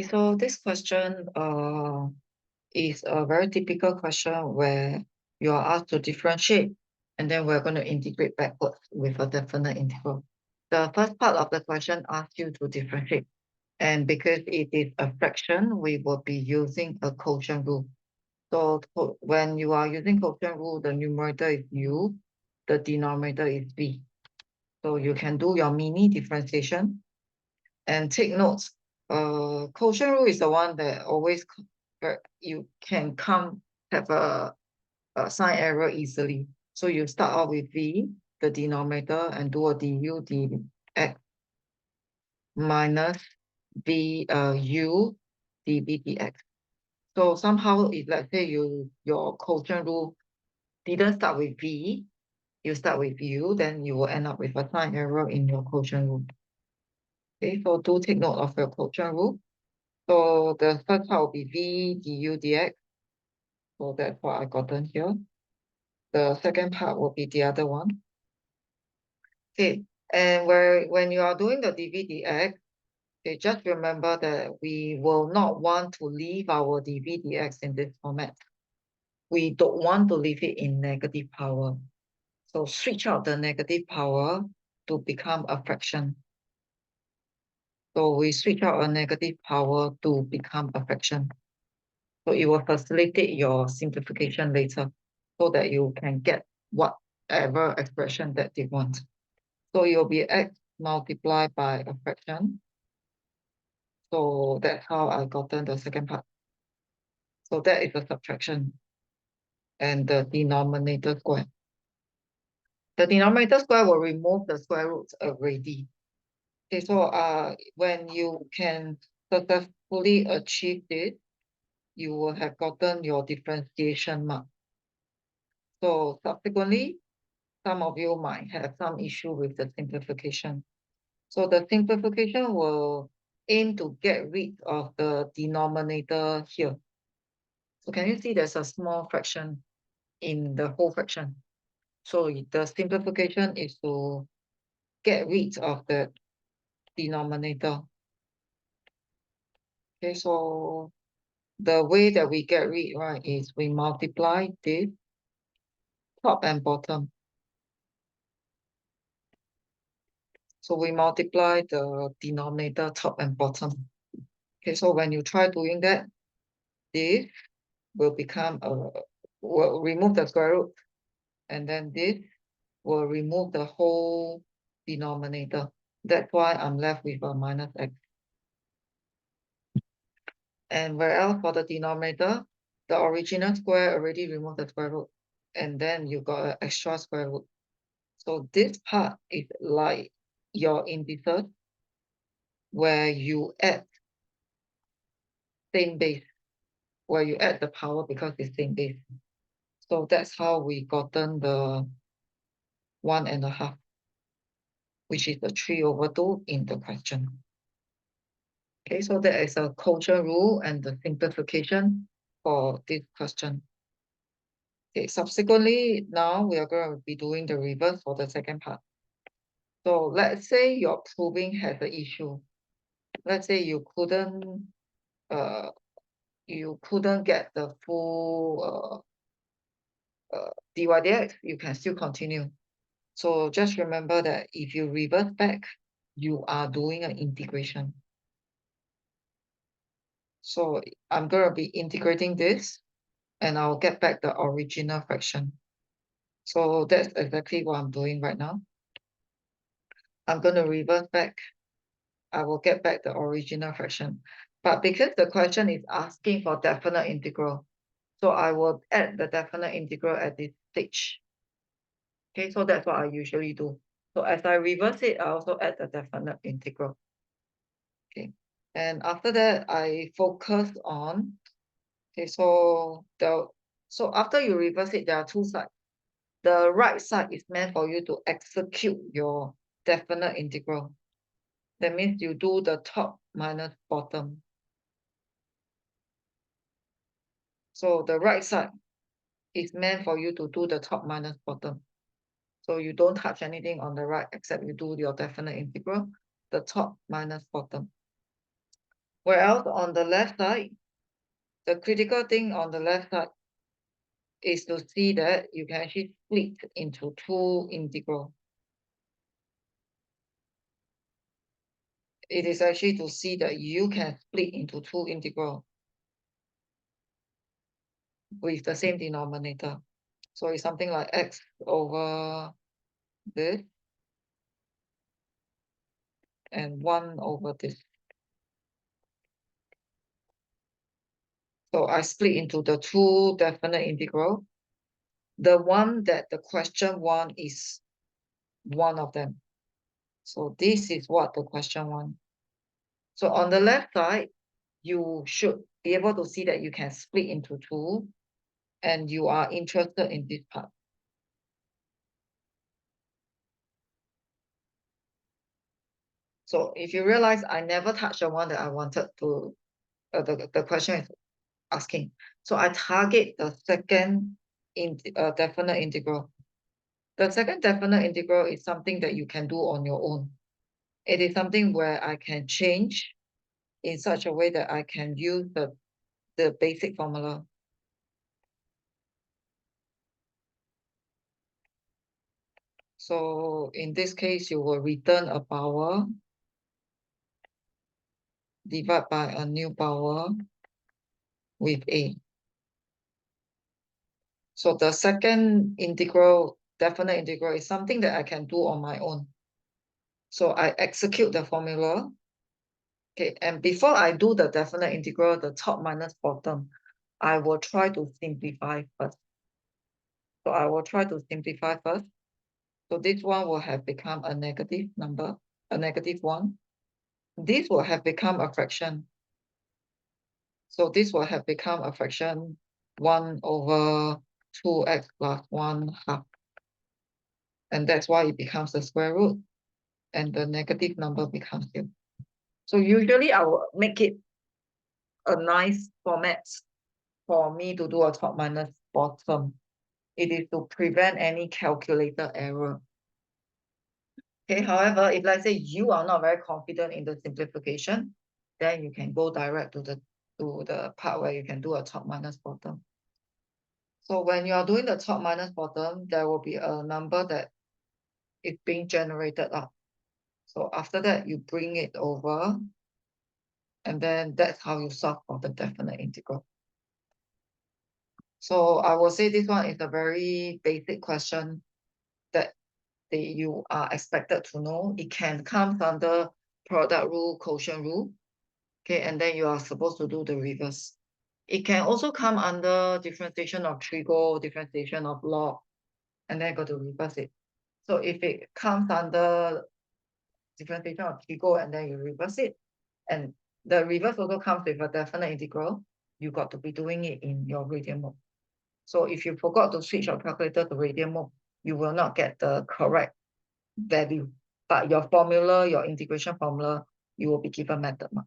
Okay, so this question is a very typical question where you are asked to differentiate, and then we're going to integrate backwards with a definite integral. The first part of the question asks you to differentiate, and because it is a fraction, we will be using a quotient rule. So when you are using quotient rule, the numerator is u, the denominator is v. So you can do your mini differentiation and take notes. Quotient rule is the one that always you can have a sign error easily. So you start off with v, the denominator, and do a du dx minus v u dv dx. So somehow, if let's say your quotient rule didn't start with v, you start with u, then you will end up with a sign error in your quotient rule. Okay, so do take note of your quotient rule. So the first part will be v du dx. So that's what I gotten here. The second part will be the other one. Okay, and when you are doing the dv dx, okay, just remember that we will not want to leave our dv dx in this format. We don't want to leave it in negative power. So switch out the negative power to become a fraction. So we switch out a negative power to become a fraction. So it will facilitate your simplification later so that you can get whatever expression that they want. So it will be x multiplied by a fraction. So that's how I gotten the second part. So that is a subtraction. And the denominator square. The denominator square will remove the square roots already. Okay, so when you can successfully achieve this, you will have gotten your differentiation mark. So subsequently, some of you might have some issue with the simplification. So the simplification will aim to get rid of the denominator here. So can you see there's a small fraction in the whole fraction? So the simplification is to get rid of the denominator. Okay, so the way that we get rid, right, is we multiply this top and bottom. So we multiply the denominator top and bottom. Okay, so when you try doing that, this will will remove the square root, and then this will remove the whole denominator. That's why I'm left with a minus x. And whereas for the denominator, the original square already removed the square root, and then you got an extra square root. So this part is like your indices where you add same base, where you add the power because it's same base. So that's how we gotten the 1.5, which is the 3/2 in the question. Okay, so that is a quotient rule and the simplification for this question. Okay, subsequently, now we are going to be doing the reverse for the second part. So let's say your proving has an issue. Let's say you couldn't get the full dy dx, you can still continue. So just remember that if you reverse back, you are doing an integration. So I'm going to be integrating this, and I'll get back the original fraction. So that's exactly what I'm doing right now. I'm going to reverse back. I will get back the original fraction. But because the question is asking for definite integral, so I will add the definite integral at this stage. Okay, so that's what I usually do. So as I reverse it, I also add the definite integral. Okay, and after that, I focus on, okay, so after you reverse it, there are two sides. The right side is meant for you to execute your definite integral. That means you do the top minus bottom. So the right side is meant for you to do the top minus bottom. So you don't touch anything on the right except you do your definite integral, the top minus bottom. Whereas on the left side, the critical thing on the left side is to see that you can actually split into two integral. It is actually to see that you can split into two integral with the same denominator. So it's something like x over this and 1 over this. So I split into the two definite integral. The one that the question one is one of them. So this is what the question one. So on the left side, you should be able to see that you can split into two, and you are interested in this part. So if you realize I never touched the one that I wanted to, the question is asking. So I target the second definite integral. The second definite integral is something that you can do on your own. It is something where I can change in such a way that I can use the basic formula. So in this case, you will return a power, divide by a new power with A. So the second integral, definite integral, is something that I can do on my own. So I execute the formula. Okay, and before I do the definite integral, the top minus bottom, I will try to simplify first. So I will try to simplify first. So this one will have become a negative number, a negative one. This will have become a fraction. So this will have become a fraction 1 over 2x plus 1/2. And that's why it becomes the square root. And the negative number becomes here. So usually I will make it a nice format for me to do a top minus bottom. It is to prevent any calculator error. Okay, however, if let's say you are not very confident in the simplification, then you can go direct to the part where you can do a top minus bottom. So when you are doing the top minus bottom, there will be a number that is being generated up. So after that, you bring it over, and then that's how you solve for the definite integral. So I will say this one is a very basic question that you are expected to know. It can come under product rule, quotient rule. Okay, and then you are supposed to do the reverse. It can also come under differentiation of trigo, differentiation of log, and then go to reverse it. So if it comes under differentiation of trigo and then you reverse it, and the reverse also comes with a definite integral, you got to be doing it in your radian mode. So if you forgot to switch your calculator to radian mode, you will not get the correct value. But your formula, your integration formula, you will be given method mark.